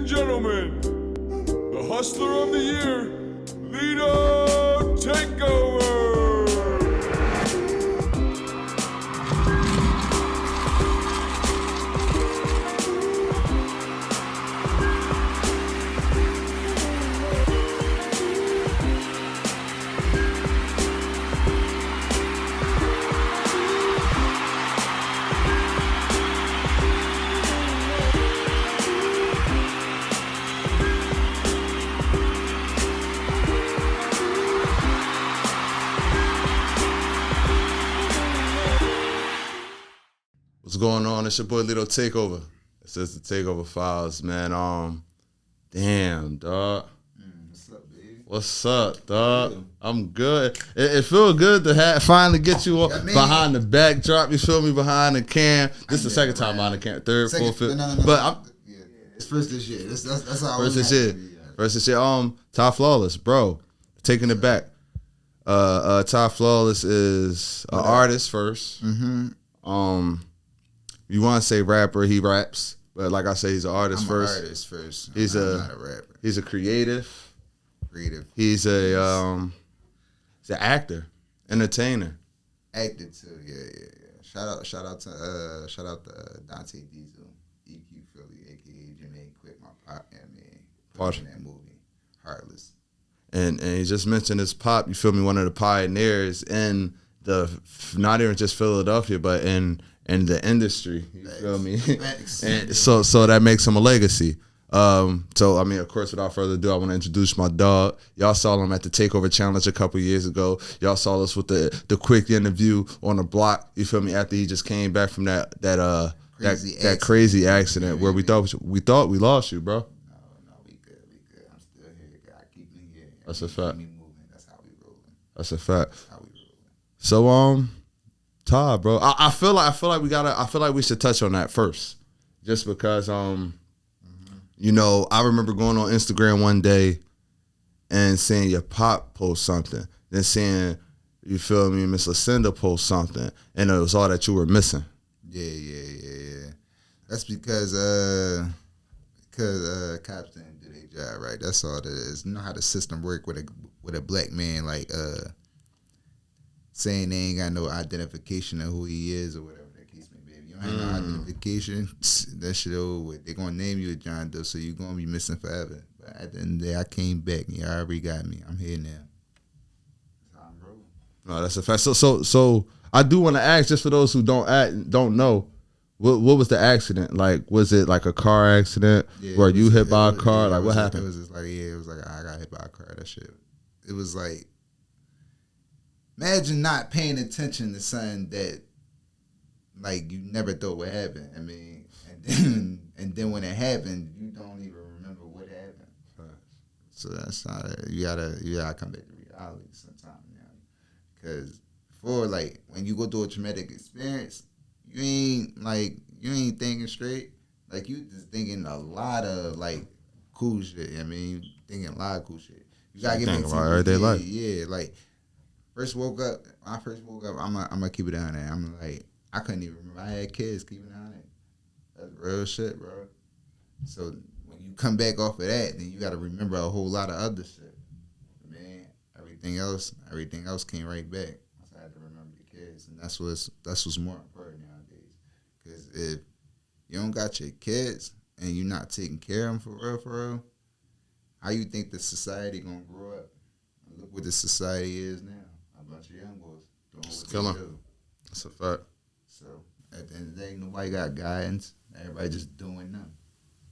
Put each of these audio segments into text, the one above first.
and gentlemen, the Hustler of the Year, Lito Takeover. What's going on? It's your boy Lito Takeover. It's just the Takeover Files, man. Damn, dog. What's up, baby? What's up, dog? I'm good. It feels good to finally get you behind the backdrop. You feel me? Behind the cam. This is the second time behind the cam. Third, fourth, fifth. No. But It's first this year. That's how. First this year. First this year. Ty Flawless, bro. Taking it back. Ty Flawless is an artist first. Mm-hmm. You want to say rapper? He raps, but like I say, he's an artist first. Artist first. He's I'm not a rapper. He's a creative. He's an actor, entertainer. actor too. Yeah. Shout out to Dante Diesel, EQ Philly, aka Jermaine Quick, my pop. Part in that movie, Heartless. And he just mentioned his pop. You feel me? One of the pioneers in the not even just Philadelphia, but in the industry. You feel me? And so that makes him a legacy. So I mean, of course, without further ado, I want to introduce my dog. Y'all saw him at the Takeover Challenge a couple years ago. Y'all saw us with the quick interview on the block. You feel me? After he just came back from that crazy accident where we thought we lost you, bro. No, we good. I'm still here. God keep me here. That's a fact. Keep me moving. That's how we rolling. That's a fact. That's how we rolling. So Todd, bro, I feel like we should touch on that first, just because you know, I remember going on Instagram one day and seeing your pop post something, then seeing, you feel me, Miss Lucinda post something, and it was all that you were missing. Yeah. That's because cops didn't do their job right. That's all it is. You know how the system work with a black man, like saying they ain't got no identification of who he is or whatever that case may be. If you don't have no identification, that shit over with. They're gonna name you a John Doe, so you're gonna be missing forever. But at the end of the day, I came back and y'all already got me. I'm here now. That's how I'm rolling. No, that's a fact. So I do want to ask, just for those who don't know, what was the accident? Like, was it like a car accident? Were you hit by a car? Like, what happened? It was just like, it was like I got hit by a car. That shit. It was like, imagine not paying attention to something that, like, you never thought would happen. I mean, and then when it happened, you don't even remember what happened. So that's not it. You gotta come back to reality sometime, because before, like, when you go through a traumatic experience, you ain't thinking straight. Like, you just thinking a lot of, like, cool shit. I mean, you thinking a lot of cool shit. You gotta get back to everyday life. Yeah, like, when I first woke up, I'm gonna keep it down there. I'm like, I couldn't even remember I had kids. Keep it down there. That's real shit, bro. So when you come back off of that, then you got to remember a whole lot of other shit. Man, everything else came right back. So I had to remember the kids, and that's what's more important nowadays. Because if you don't got your kids and you're not taking care of them for real, how you think the society gonna grow up? Look what the society is now. A bunch of young boys doing what they do. That's a fact. So at the end of the day, nobody got guidance. Everybody just doing nothing.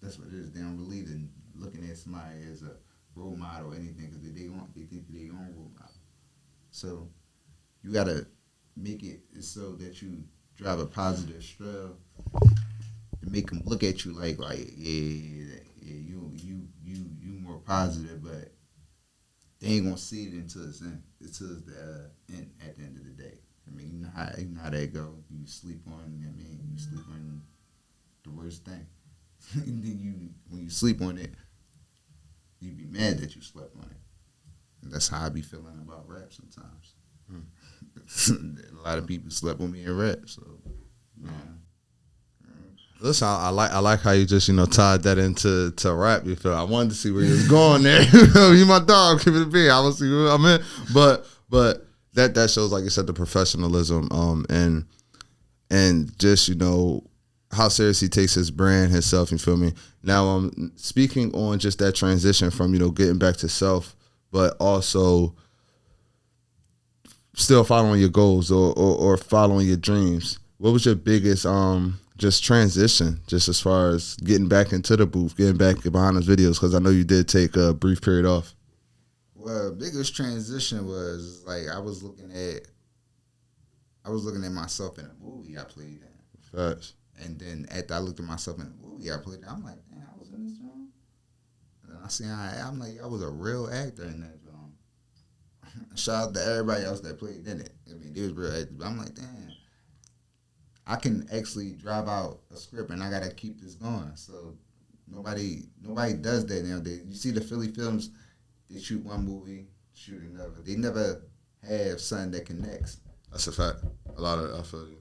That's what it is. They don't believe in looking at somebody as a role model or anything because they think they own role model. So you gotta make it so that you drive a positive strail to make them look at you like you more positive, but they ain't gonna see it until it's in. Until the end. At the end of the day, I mean, you know how that go. You sleep on. You sleep on the worst thing. And then when you sleep on it, you be mad that you slept on it. And that's how I be feeling about rap sometimes. A lot of people slept on me in rap, so yeah. Listen, I like how you just tied that into rap. You feel? I wanted to see where you was going there. You my dog, keep it be. I will see where I'm in, but that shows, like you said, the professionalism, and just how serious he takes his brand, himself. You feel me? Now, speaking on just that transition from getting back to self, but also still following your goals or following your dreams. What was your biggest just transition, just as far as getting back into the booth, getting back behind those videos? Because I know you did take a brief period off. Well, biggest transition was like I was looking at myself in a movie I played in. Facts. And then after I looked at myself in the movie I played in, I'm like, damn, I was in this film. And then I see I'm like, I was a real actor in that film. Shout out to everybody else that played in it. I mean, they was real actors. But I'm like, damn, I can actually drive out a script and I gotta keep this going. So nobody does that nowadays. You see the Philly films, they shoot one movie, shoot another. They never have something that connects. That's a fact. I feel you.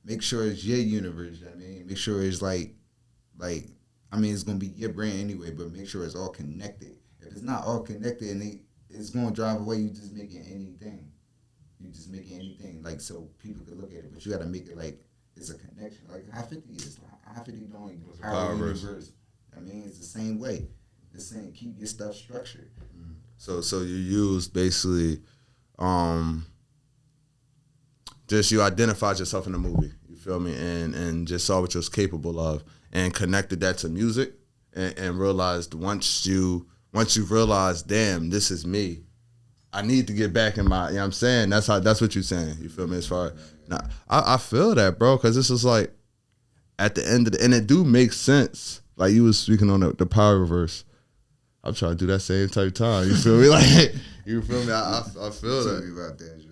Make sure it's your universe. I mean, make sure it's like, I mean, it's gonna be your brand anyway, but make sure it's all connected. If it's not all connected and it's gonna drive away, you just making anything. Like so people can look at it, but you gotta make it like it's a connection. Like how 50 is. How 50 doing Power Universe. I mean, it's the same way. The same. Keep your stuff structured. So you used basically, just you identified yourself in the movie. You feel me? And just saw what you was capable of, and connected that to music, and realized once you realized, damn, this is me. I need to get back in my. You know what I'm saying? That's what you're saying. You feel me? As far now, I feel that, bro, because this is like at the end of and it do make sense. Like you was speaking on the power reverse. I'm trying to do that same type of time. You feel me? Like you feel me? I feel that. Tell me about that, Joe.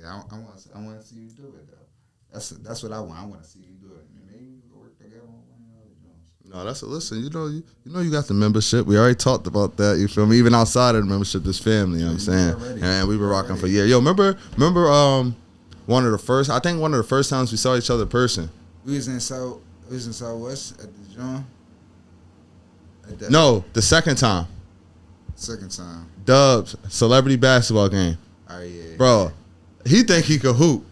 Yeah, I want to see you do it though. That's what I want. I want to see you do it. Maybe we can work together on one of the other jobs. No, listen. You got the membership. We already talked about that. You feel me? Even outside of the membership, this family. You know what I'm saying? And we've been rocking for years. Yo, remember? One of the first times we saw each other in person. We was in Southwest at the John. No, the second time. Second time. Dubs celebrity basketball game. Oh yeah. Bro, he think he could hoop.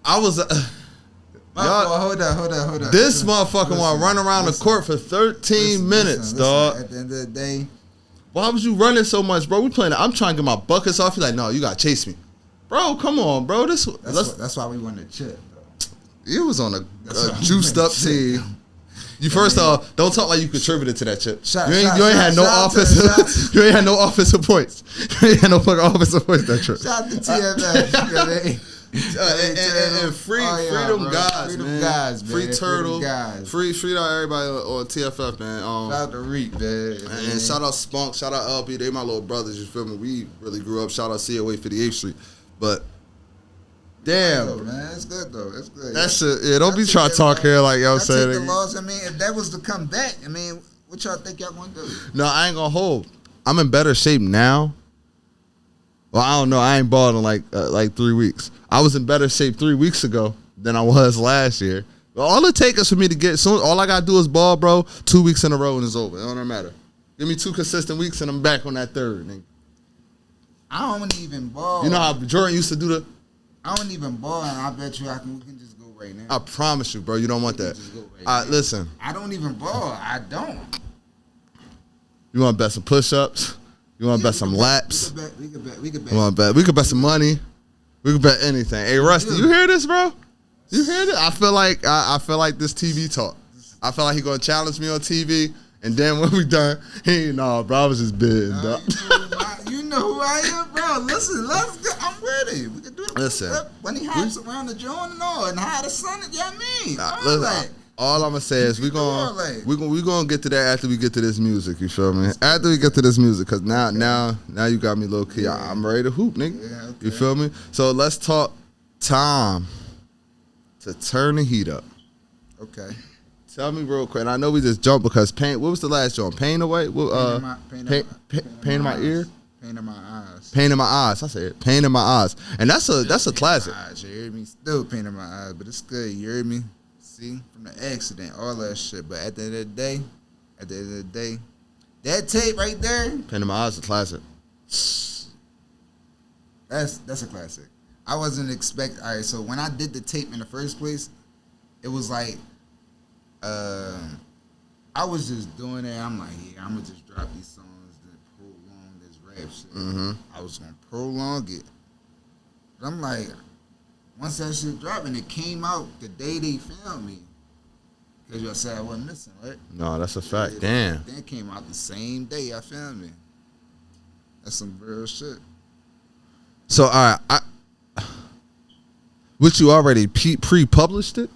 I was. Hold up. This motherfucker want to run around the court for 13 minutes, dog. At the end of the day, why was you running so much, bro? We playing. I'm trying to get my buckets off. You're like, no, you got to chase me. Bro, come on, bro. That's why we won the chip, though. You was on a juiced up team. You first off, don't talk like you contributed to that chip. You ain't had no offensive. You ain't had no offensive points. You ain't had no fucking offensive points that trip. Shout out to TFF. And freedom guys, man. Free Turtle. Free out everybody on TFF, man. Shout out to Reek, man. And shout out Spunk. Shout out LP. They my little brothers. You feel me? We really grew up. Shout out COA 58th Street. But damn, yo, man, it's good though. It's good. That shit. Yeah, don't be trying to talk here like y'all saying. The laws. I mean, if that was to come back, I mean, what y'all think y'all gonna do? No, I ain't gonna hold. I'm in better shape now. Well, I don't know. I ain't balled in like 3 weeks. I was in better shape 3 weeks ago than I was last year. But all it takes is for me to get soon. All I gotta do is ball, bro. 2 weeks in a row and it's over. It don't matter. Give me 2 consistent weeks and I'm back on that third. Nigga. I don't even ball. You know how Jordan used to do the. I don't even ball, and I bet you we can just go right now. I promise you, bro. You don't want that. Listen. I don't even ball. I don't. You want to bet some push-ups? You want to bet some laps? We could bet. We could bet some money. We could bet anything. Hey, Rusty, you hear this, bro? You hear this? I feel like this TV talk. I feel like he gonna challenge me on TV, and then when we done, bro, I was just bidding. You know who I am, bro. Listen, let's go. I'm ready. We can do it. Listen, when he hops around the joint and all, and how the sun, yeah, all I'm gonna say is we gonna get to that after we get to this music. You feel me? After we get to this music, cause now you got me low key. Yeah. I'm ready to hoop, nigga. Yeah, okay. You feel me? So let's talk time to turn the heat up. Okay. Tell me real quick. And I know we just jumped because pain. What was the last joint? Pain away. Pain in my ear. Pain in my eyes. Pain in my eyes. I said pain in my eyes, and that's a classic. You heard me? Still pain in my eyes, but it's good. You heard me? See, from the accident, all that shit. But at the end of the day, that tape right there, Pain in My Eyes is a classic. that's a classic. I wasn't expect. All right, so when I did the tape in the first place, it was like, I was just doing it. I'm like, yeah, I'm gonna just drop these songs to prolong this rap shit. Mm-hmm. I was gonna prolong it. But I'm like, once that shit dropped and it came out the day they found me, because y'all said I wasn't missing, right? No, that's a fact. Damn. That came out the same day I found me. That's some real shit. So, all right, which you already pre-published it?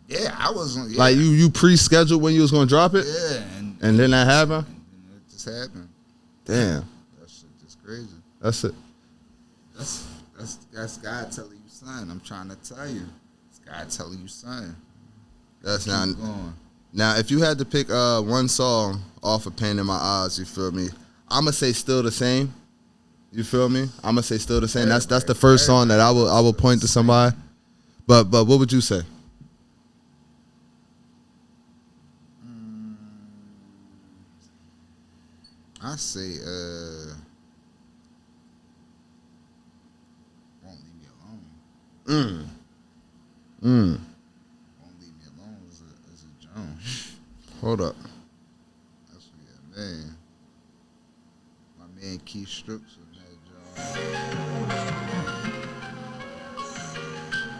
Yeah, I wasn't. Yeah. Like you pre-scheduled when you was gonna drop it, Yeah, and then that happened. and it just happened. Damn, That shit just crazy. that's it. That's God telling you, son. I'm trying to tell you. It's God telling you, son. That's Keep now. going. Now, if you had to pick one song off of Pain in My Eyes, you feel me? I'ma say Still the Same. You feel me? I'ma say Still the Same. That's the first song that I will point to somebody. But what would you say? I say, Won't Leave Me Alone. Won't Leave Me Alone is a Joan. Hold up. That's what, yeah, man. My man Keith Strokes on that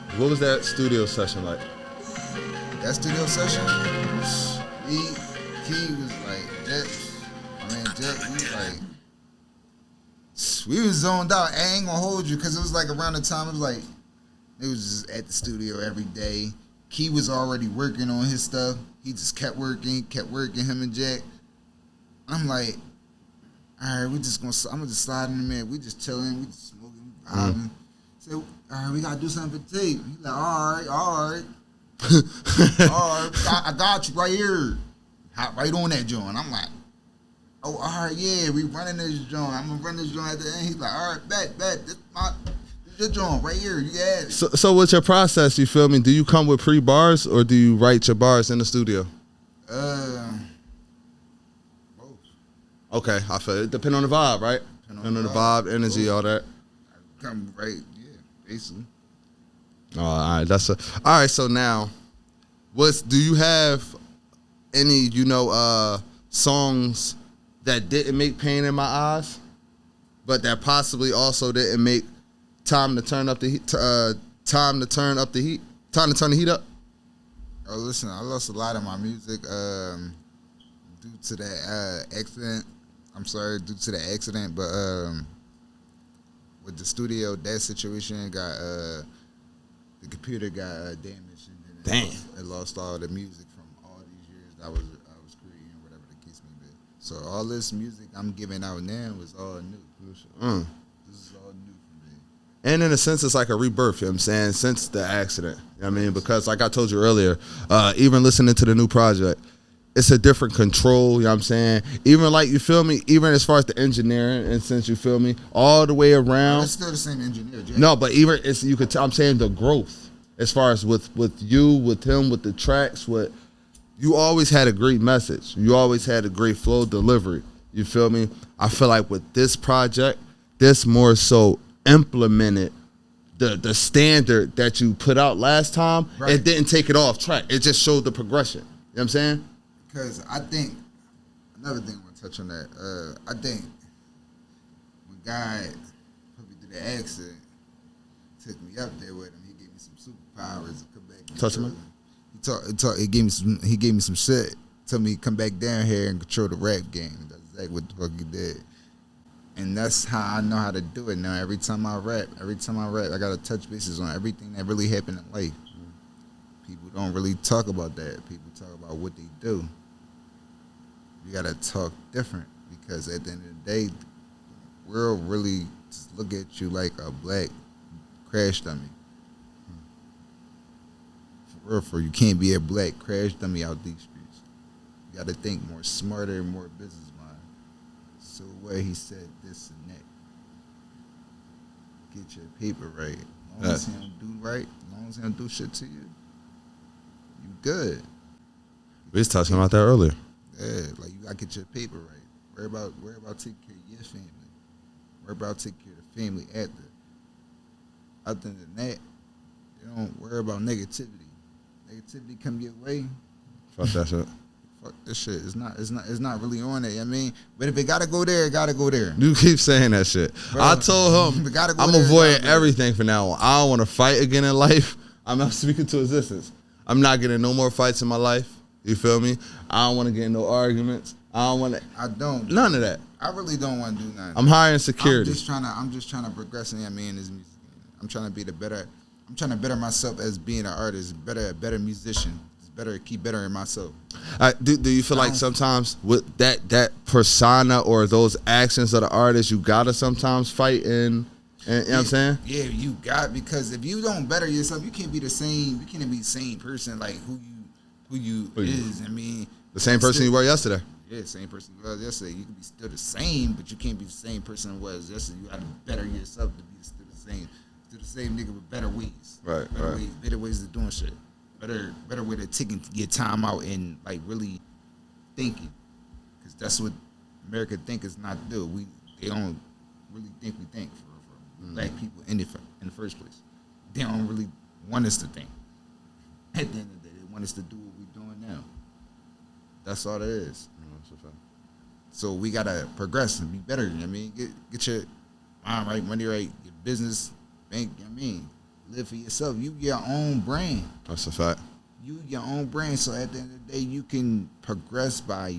Joan. What was that studio session like? That studio session, he was like, Jack, we was zoned out. I ain't gonna hold you, because it was like around the time, it was just at the studio every day. Key was already working on his stuff. He just kept working, him and Jack. I'm like, all right, I'm gonna just slide in the man. We just chilling, we just smoking, vibing. So, all right, we gotta do something for tape. He's like, all right. All right, I got you right here. Hop right on that joint. I'm like, oh, all right, yeah, we running this joint. I'm gonna run this joint at the end. He's like, all right, bet. This your joint right here. You got it. So what's your process? You feel me? Do you come with pre-bars or do you write your bars in the studio? Both. Okay, I feel it. Depend on the vibe, right? Depend on the vibe, energy, all that. Come right, yeah, basically. Oh, all right, all right. So now, do you have any songs that didn't make Pain in My Eyes, but that possibly also didn't make Time to Turn the Heat up? Oh, listen, I lost a lot of my music due to that accident. I'm sorry, due to the accident, but with the studio, that situation got the computer got damaged, and then it lost all the music from all these years I was creating, whatever the case may be. So all this music I'm giving out now is all new. This is all new for me. And in a sense, it's like a rebirth, you know what I'm saying, since the accident. You know what I mean? Because like I told you earlier, even listening to the new project, it's a different control, you know what I'm saying? Even like, you feel me? Even as far as the engineering, and since you feel me, all the way around. It's still the same engineer, Jay. No, but even you could tell, I'm saying the growth as far as with you, with him, with the tracks, you always had a great message. You always had a great flow delivery. You feel me? I feel like with this project, this more so implemented the standard that you put out last time. Right. It didn't take it off track. It just showed the progression. You know what I'm saying? Because I think, another thing I want to touch on that, I think when God put me through the accident, took me up there with him, he gave me some superpowers to come back. Touch him. He gave me some shit. Told me to come back down here and control the rap game. That's exactly what the fuck he did. And that's how I know how to do it now. Every time I rap, I gotta touch bases on everything that really happened in life. People don't really talk about that. People talk about what they do. You gotta talk different, because at the end of the day, the world really just look at you like a black crash dummy. For you can't be a black crash dummy out these streets. You gotta think more smarter, more business mind. So where he said this and that. Get your paper right. As long as he don't do right, as long as he don't do shit to you, you good. We was talking about that earlier. Yeah, like you gotta get your paper right. Worry about taking care of your family. Worry about taking care of the family after. Other than that, you don't worry about negativity. Negativity come your way. Fuck that shit. Fuck this shit. It's not really on it. I mean, but if it gotta go there, it gotta go there. You keep saying that shit. Bro, I told him I'm avoiding everything for now on. I don't want to fight again in life. I'm not speaking to existence. I'm not getting no more fights in my life. You feel me? I don't want to get in no arguments. I don't. None of that. I really don't want to do nothing. I'm hiring security. I'm just trying to progress in this music. I'm trying to better myself as being an artist, a better musician. Keep bettering myself. Do you feel like sometimes with that persona or those actions of the artist, you gotta sometimes fight and you know what I'm saying? Yeah, you got, because if you don't better yourself, you can't be the same. You can't be the same person like who you is. I mean, the same person you were yesterday. Yeah, same person you was yesterday. You can be still the same, but you can't be the same person you was yesterday. You got to better yourself to be still the same nigga with better ways. Right. Better ways of doing shit. Better way to taking your time out and like really thinking, because that's what America think is not do. They don't really think we think for black people in the first place. They don't really want us to think. At the end of the day, they want us to do what we're doing now. That's all it is. So we gotta progress and be better. I mean, get your mind right, money right, your business, bank. I mean, live for yourself. You your own brand. That's a fact. You your own brand. So at the end of the day, you can progress by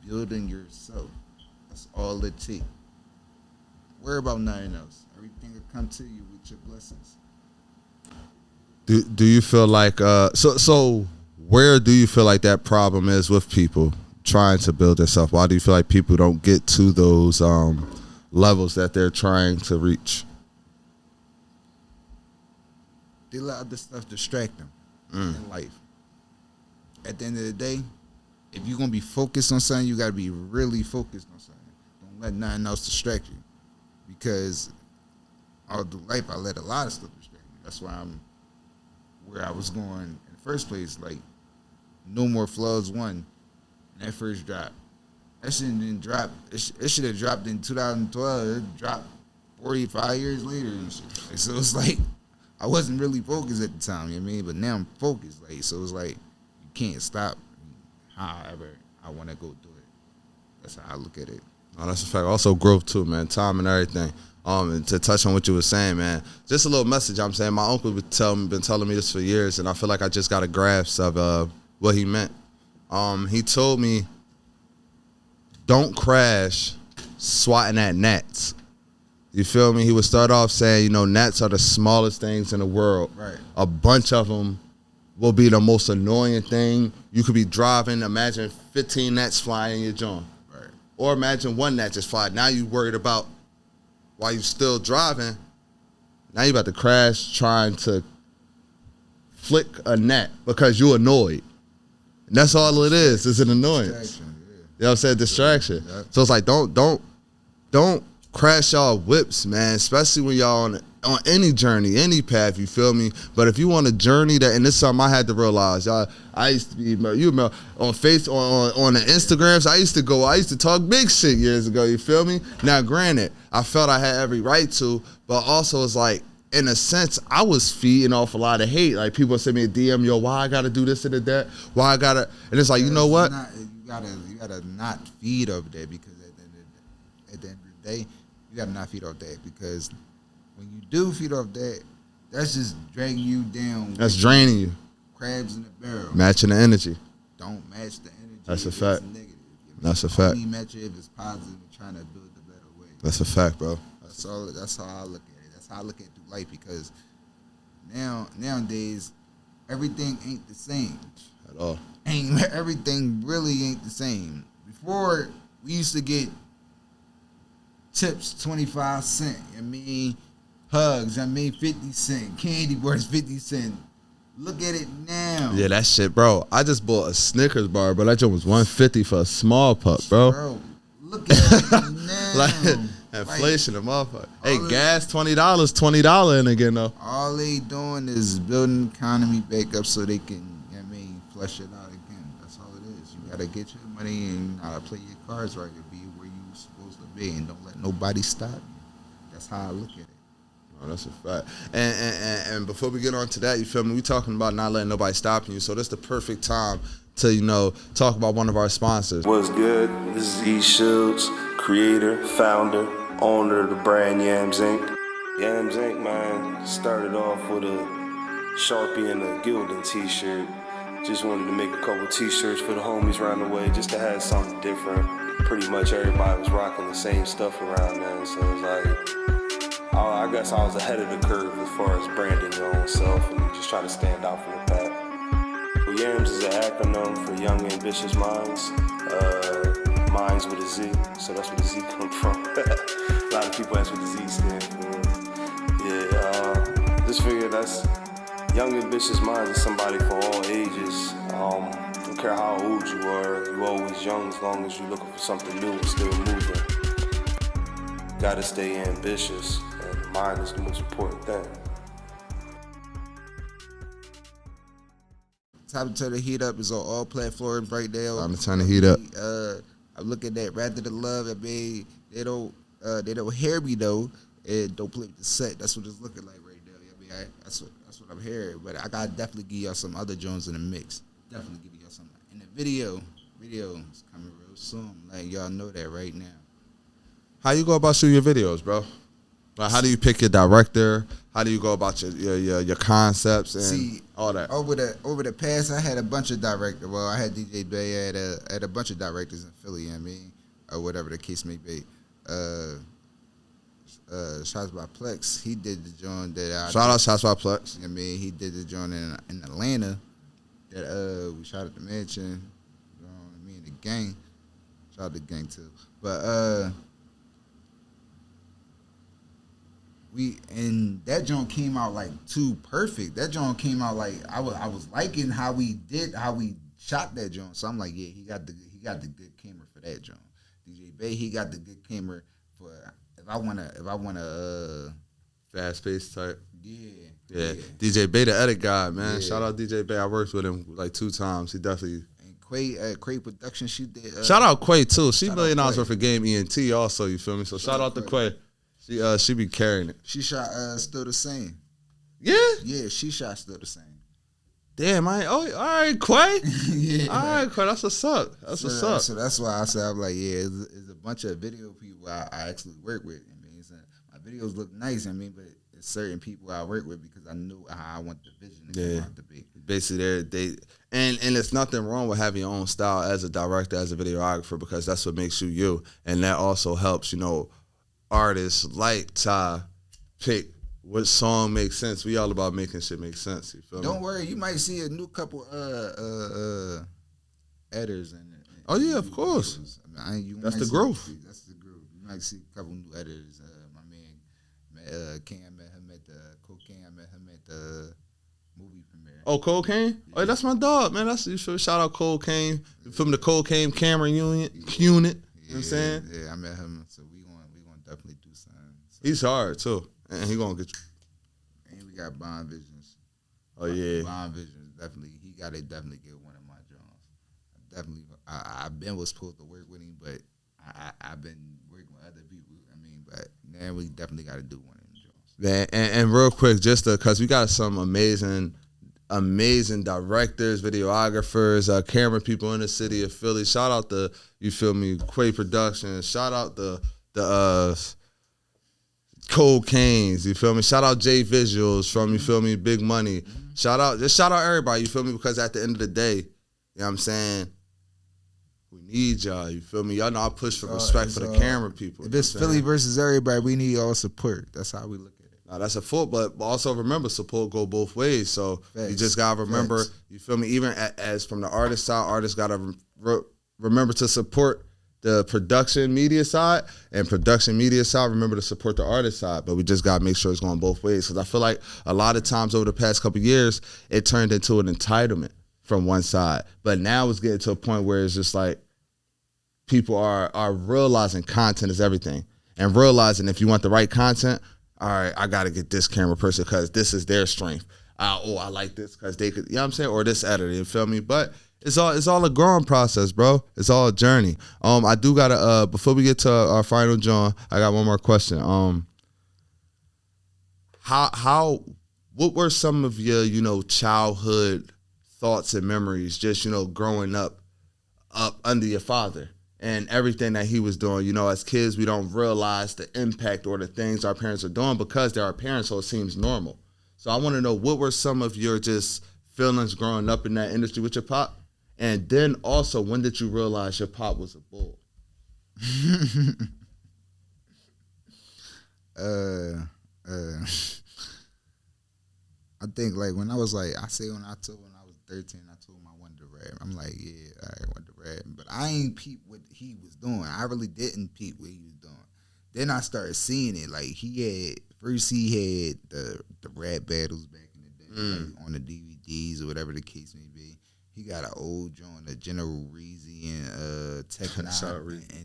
building yourself. That's all it takes. Worry about nothing else. Everything will come to you with your blessings. Do you feel like so where do you feel like that problem is with people trying to build themselves? Why do you feel like people don't get to those levels that they're trying to reach? They let other stuff distract them in life. At the end of the day, if you're gonna be focused on something, you gotta be really focused on something. Don't let nothing else distract you. Because all through life, I let a lot of stuff distract me. That's why I'm where I was going in the first place. Like, No More Floods 1, that first drop. That shit didn't drop. It should have dropped in 2012. It dropped 45 years later and shit. Like, so it's like, I wasn't really focused at the time, you know what I mean? But now I'm focused. Like, so it's like, you can't stop however I want to go do it. That's how I look at it. Oh, that's a fact. Also growth too, man. Time and everything. And to touch on what you were saying, man, just a little message. I'm saying my uncle been telling me this for years, and I feel like I just got a grasp of what he meant. He told me, don't crash swatting at gnats. You feel me? He would start off saying, gnats are the smallest things in the world. Right. A bunch of them will be the most annoying thing. You could be driving, imagine 15 gnats flying in your joint. Right. Or imagine one gnat just fly. Now you worried about, while you still driving, now you about to crash trying to flick a gnat because you annoyed. And that's all it is. It's an annoyance. Distraction, yeah. You know what I'm saying? Distraction. Yeah. So it's like don't crash y'all whips, man, especially when y'all on any journey, any path, you feel me? But if you want a journey and this is something I had to realize, I used to be, on Facebook, on the Instagrams, I used to talk big shit years ago, you feel me? Now, granted, I felt I had every right to, but also it's like, in a sense, I was feeding off a lot of hate. Like, people send me a DM, yo, why I gotta do this and that? Why I gotta, and it's like, you know what? You gotta not feed off that, because at the end of the day, you gotta not feed off that, because when you do feed off that, that's just dragging you down. That's draining you. Crabs in the barrel. Matching the energy. Don't match the energy. That's a if fact. It's negative. That's a fact. Only match it if it's positive and trying to build a better way. That's a fact, bro. That's all. That's how I look at it. That's how I look at through life, because nowadays everything ain't the same At all. Everything really ain't the same. Before, we used to get tips 25 cents. Hugs. 50 cent. Candy bars 50 cent. Look at it now. Yeah, that shit, bro. I just bought a Snickers bar, but that joint was $150 for a small pup, bro. Look at it now. Like, inflation, the motherfucker. Hey, gas $20 in again though. All they doing is building the economy back up so they can, flesh it out again. That's all it is. You gotta get your money and you gotta play your cards right and be where you supposed to be, and don't let nobody stop you. That's how I look at it. Oh, that's a fact. And before we get on to that, you feel me? We talking about not letting nobody stop you. So that's the perfect time to, talk about one of our sponsors. What's good? This is E. Shields, creator, founder, owner of the brand Yams Inc. Yams Inc., man, started off with a Sharpie and a Gildan t-shirt. Just wanted to make a couple t-shirts for the homies around the way, just to have something different. Pretty much everybody was rocking the same stuff around then, so it was like, I guess I was ahead of the curve as far as branding your own self and just try to stand out from the pack. Well, YAMS is an acronym for Young Ambitious Minds. Minds with a Z, so that's where the Z comes from. A lot of people ask what the Z stands for. Yeah, just figure that's Young Ambitious Minds is somebody for all ages. Don't care how old you are, you're always young as long as you're looking for something new and still moving. Gotta stay ambitious, and mind is the most important thing. Time to turn the heat up is on all platforms right now. Time to turn the heat up. I'm looking at Rather Than Love. I mean, they don't hear me though, and don't play with the set. That's what it's looking like right now. I mean, that's what I'm hearing. But I gotta definitely give y'all some other Jones in the mix. Definitely give y'all some. And the video is coming real soon. Like y'all know that right now. How you go about shooting your videos, bro? Like, how do you pick your director? How do you go about your concepts and all that? Over the past, I had a bunch of directors. Well, I had DJ Bay. I had a bunch of directors in Philly. I mean, or whatever the case may be. Shots by Plex. He did the joint that Shout out Shots by Plex. I mean, he did the joint in Atlanta that we shot at the mansion. You know what I mean? The gang. Shout out the gang too. But and that joint came out like too perfect. That joint came out like I was liking how we shot that joint. So I'm like, yeah, he got the good camera for that joint. DJ Bay, he got the good camera for if I wanna Fast pace type. Yeah. DJ Bay, the edit guy, man. Yeah. Shout out DJ Bay. I worked with him like 2 times. He definitely. And Quay Production, she did. Shout out Quay too. She $1 million Quay. worth of game ENT also. You feel me? So shout out to Quay. She be carrying it. She shot Still the Same. Yeah. Yeah, she shot Still the Same. Damn, all right, Quay. Yeah. All right, Quay. That's what's up. That's what's up. So that's why I said I'm like, yeah, it's a bunch of video people I actually work with. I mean, my videos look nice. I mean, but it's certain people I work with because I knew how I want the vision to come out to be. Basically, and it's nothing wrong with having your own style as a director, as a videographer, because that's what makes you you, and that also helps, artists like Ty pick what song makes sense. We all about making shit make sense. You feel me? Don't worry, you might see a new couple editors in it. Oh yeah, of course. I mean, That's the growth. That's the growth. You might see a couple new editors. My man, King, I met him at the Cocaine. I met him at the movie premiere. Oh, Cocaine? Yeah. Oh, that's my dog, man. That's, you feel, shout out Cocaine. From the Cocaine camera unit. You know what I'm saying? Yeah, I met him. So we gonna definitely do something. So. He's hard too, and he gonna get you. And we got Bond Visions. Oh yeah, Bond Visions definitely. He got to definitely get one of my Jones. I've been was supposed to work with him, but I've been working with other people. I mean, but now we definitely got to do one of them Jones. Man, and real quick, just because we got some amazing directors, videographers, camera people in the city of Philly. Shout out the, you feel me, Quay Productions. Shout out the Cold Canes, you feel me? Shout out J Visuals from, you feel me, Big Money. Shout out everybody, you feel me? Because at the end of the day, you know what I'm saying? We need y'all, you feel me? Y'all know I push for respect for the camera people. If it's Philly versus everybody, we need all support. That's how we look at it. Now that's a full, but also remember, support go both ways. So Facts. you just gotta remember, Facts. you feel me? Even as from the artist side, artists gotta remember to support the production media side, and production media side, remember to support the artist side. But we just gotta make sure it's going both ways, because I feel like a lot of times over the past couple of years, it turned into an entitlement from one side. But now it's getting to a point where it's just like people are realizing content is everything, and realizing if you want the right content, all right, I got to get this camera person because this is their strength. I like this because they could, you know what I'm saying, or this editor, you feel me? But it's all a growing process, bro. It's all a journey. I do gotta before we get to our final John, I got one more question. What were some of your, childhood thoughts and memories, just, growing up under your father and everything that he was doing? As kids, we don't realize the impact or the things our parents are doing because they're our parents, so it seems normal. So I want to know, what were some of your just feelings growing up in that industry with your pop? And then also, when did you realize your pop was a bull? I think like when I was 13, I told him I wanted to rap. I'm like, yeah, I wanted to rap. But I ain't peep what he was doing. I really didn't peep what he was doing. Then I started seeing it. Like he had the rap battles back in the day, like on the DVDs or whatever the case may be. He got an old joint, a General Reezy and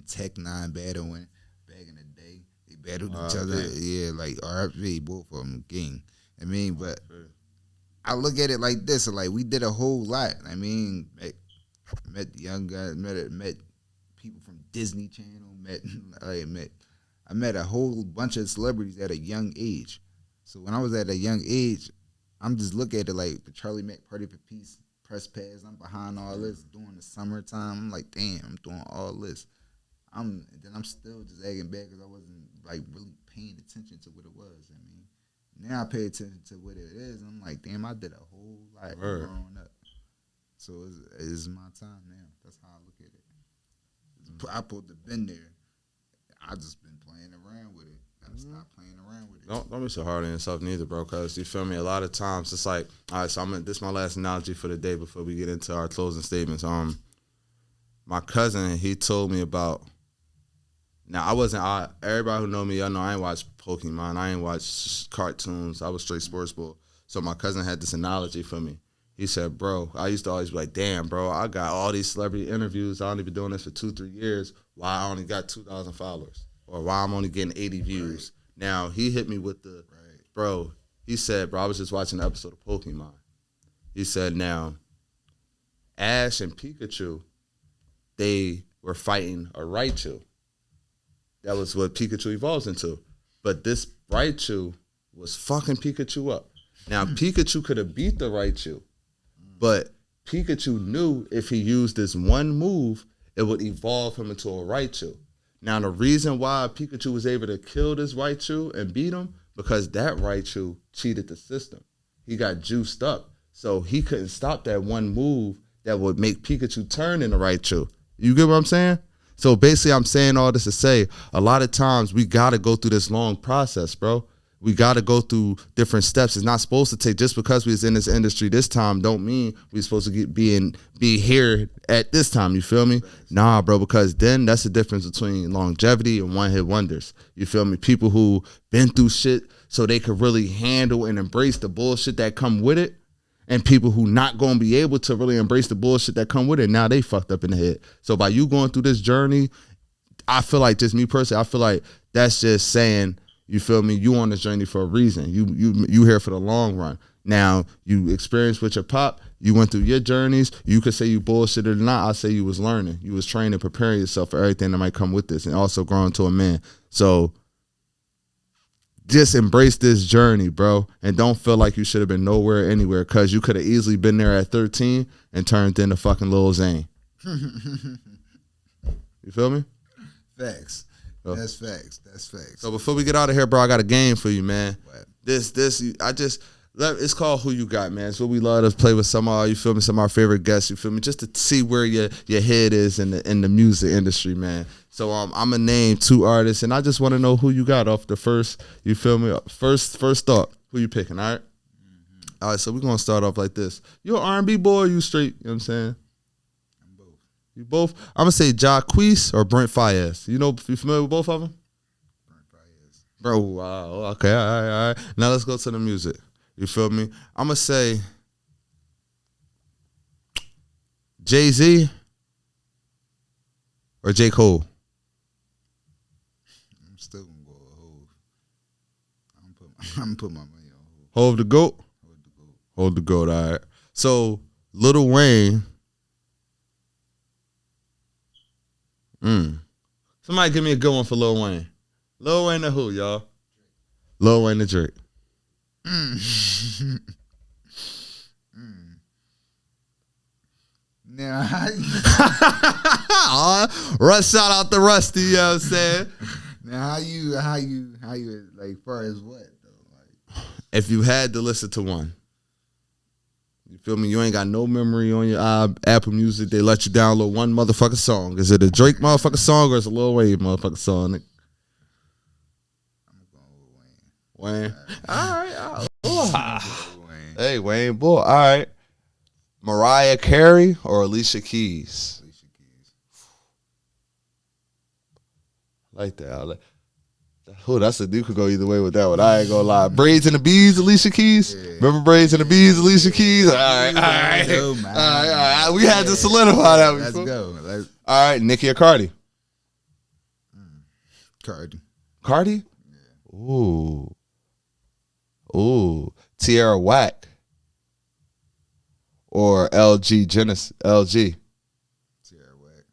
Tech Nine battling back in the day. They battled each other. Yeah, like RFV, both of them gang. I mean, but I look at it like this, like we did a whole lot. I mean, met young guys, met people from Disney Channel, I met a whole bunch of celebrities at a young age. So when I was at a young age, I'm just looking at it like the Charlie Mack Party for Peace press pass. I'm behind all this during the summertime. I'm like, damn, I'm doing all this. I'm still just acting bad because I wasn't like really paying attention to what it was. I mean, now I pay attention to what it is. And I'm like, damn, I did a whole lot growing up. So it's my time now. That's how I look at it. I pulled the bin there. I just been playing around with it. Gotta stop playing around with it. Don't be so hard on yourself neither, bro, because you feel me, a lot of times it's like, all right, so this is my last analogy for the day before we get into our closing statements. My cousin, he told me about, now everybody who know me, y'all know I ain't watch Pokemon, I ain't watch cartoons, I was straight sports ball. So my cousin had this analogy for me. He said, bro, I used to always be like, damn, bro, I got all these celebrity interviews. I only been doing this for 2-3 years. Why I only got 2,000 followers? Or why I'm only getting 80 views? Right. Now, he hit me with bro, he said, bro, I was just watching an episode of Pokemon. He said, now, Ash and Pikachu, they were fighting a Raichu. That was what Pikachu evolves into. But this Raichu was fucking Pikachu up. Now, Pikachu could have beat the Raichu. But Pikachu knew if he used this one move, it would evolve him into a Raichu. Now, the reason why Pikachu was able to kill this Raichu and beat him, because that Raichu cheated the system. He got juiced up. So he couldn't stop that one move that would make Pikachu turn into Raichu. You get what I'm saying? So basically, I'm saying all this to say, a lot of times we got to go through this long process, bro. We got to go through different steps. It's not supposed to take, just because we was in this industry this time don't mean we supposed to be here at this time. You feel me? Nah, bro, because then that's the difference between longevity and one-hit wonders. You feel me? People who been through shit so they could really handle and embrace the bullshit that come with it, and people who not going to be able to really embrace the bullshit that come with it, now they fucked up in the head. So by you going through this journey, I feel like, just me personally, I feel like that's just saying, you feel me, you on this journey for a reason. You here for the long run. Now, you experienced with your pop, you went through your journeys. You could say you bullshitted or not. I say you was learning. You was training, preparing yourself for everything that might come with this, and also growing to a man. So just embrace this journey, bro, and don't feel like you should have been nowhere, anywhere, because you could have easily been there at 13 and turned into fucking Lil Zane. You feel me? Facts. That's facts. So before we get out of here, bro, I got a game for you, man. What? It's called Who You Got, man. It's what we love to play with some of our, you feel me, some of our favorite guests, you feel me, just to see where your head is in the music industry, man. So I'm gonna name 2 artists, and I just want to know who you got off the first, you feel me, first thought. Who you picking, all right? Mm-hmm. All right, so we're gonna start off like this. You an R&B boy or you straight, you know what I'm saying? You both? I'm going to say Jacquees or Brent Faiyaz. You familiar with both of them? Brent Faiyaz. Bro, wow. Okay, all right. Now let's go to the music. You feel me? I'm going to say Jay-Z or J. Cole. I'm still going to go with Hov. I'm going to put my money on Hov. Hov the GOAT? Hov the GOAT. Hold the goat, all right. So, Lil Wayne. Somebody give me a good one for Lil Wayne. Lil Wayne to who, y'all? Lil Wayne to Drake. Now, how Russ, shout out to Rusty, you know what I'm saying? now how you like far as what though? Like, If you had to listen to one, you feel me? You ain't got no memory on your Apple Music. They let you download one motherfucking song. Is it a Drake motherfucking song or is it a Lil Wayne motherfucking song? I'm going with Wayne. All right. Wayne. Hey, Wayne, boy. All right. Mariah Carey or Alicia Keys? Alicia Keys. Like that. I like. Oh, that's a you could go either way with that one. I ain't gonna lie. Braids and the Bees, Alicia Keys. Yeah. Remember Braids and the Bees, Alicia Keys? All right. Go, All man. right. We had to solidify that. Let's before. go. All right, Nicki or Cardi? Cardi. Cardi? Yeah. Ooh. Tierra Whack or LG Genesis? LG. Tierra Whack.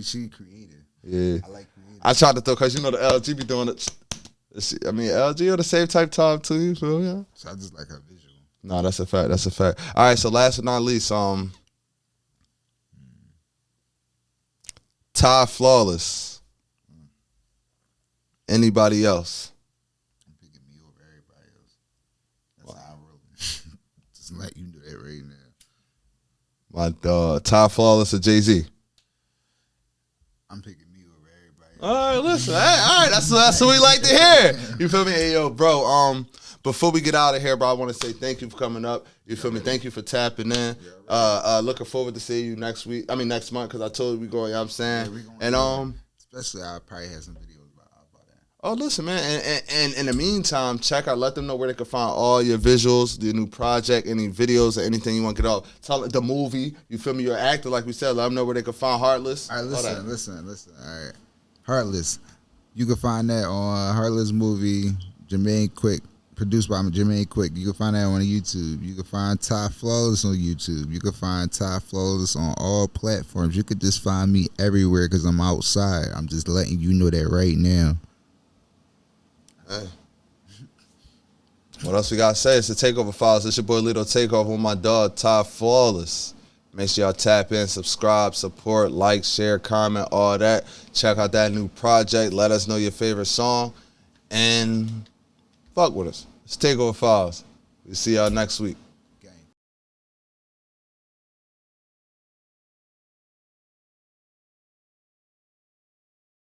She creative. Yeah. I like creative. I tried to throw, because you know the LG be doing it. I mean, LG on the same type time too, you feel me? Yeah. So I just like her visual. No, that's a fact. That's a fact. All right, so last but not least, Ty Flawless. Anybody else? I'm picking me over everybody else. That's how I'm rolling. Just let you do that right now. My dog. Ty Flawless or Jay-Z? I'm picking me over everybody else. All right, listen. All right, that's what we like to hear. You feel me? Hey, yo, bro, before we get out of here, bro, I want to say thank you for coming up. You feel me? Thank you for tapping in. Looking forward to seeing you next month, because I told you we going, you know what I'm saying? Yeah, and especially I probably have some videos about that. oh, listen, man, and in the meantime, check out, let them know where they can find all your visuals, your new project, any videos or anything you want to get out. Tell the movie, you feel me? You're an actor, like we said. Let them know where they can find Heartless. All right, listen. All right, Heartless. You can find that on Heartless movie, Jermaine Quick, produced by Jermaine Quick. You can find that on YouTube. You can find Ty Flawless on YouTube. You can find Ty Flawless on all platforms. You could just find me everywhere because I'm outside. I'm just letting you know that right now. Hey. What else we gotta say? It's the Takeover Files. It's your boy Lito Takeover with my dog Ty Flawless. Make sure y'all tap in, subscribe, support, like, share, comment, all that. Check out that new project. Let us know your favorite song. And fuck with us. It's Takeover Files. We'll see y'all next week.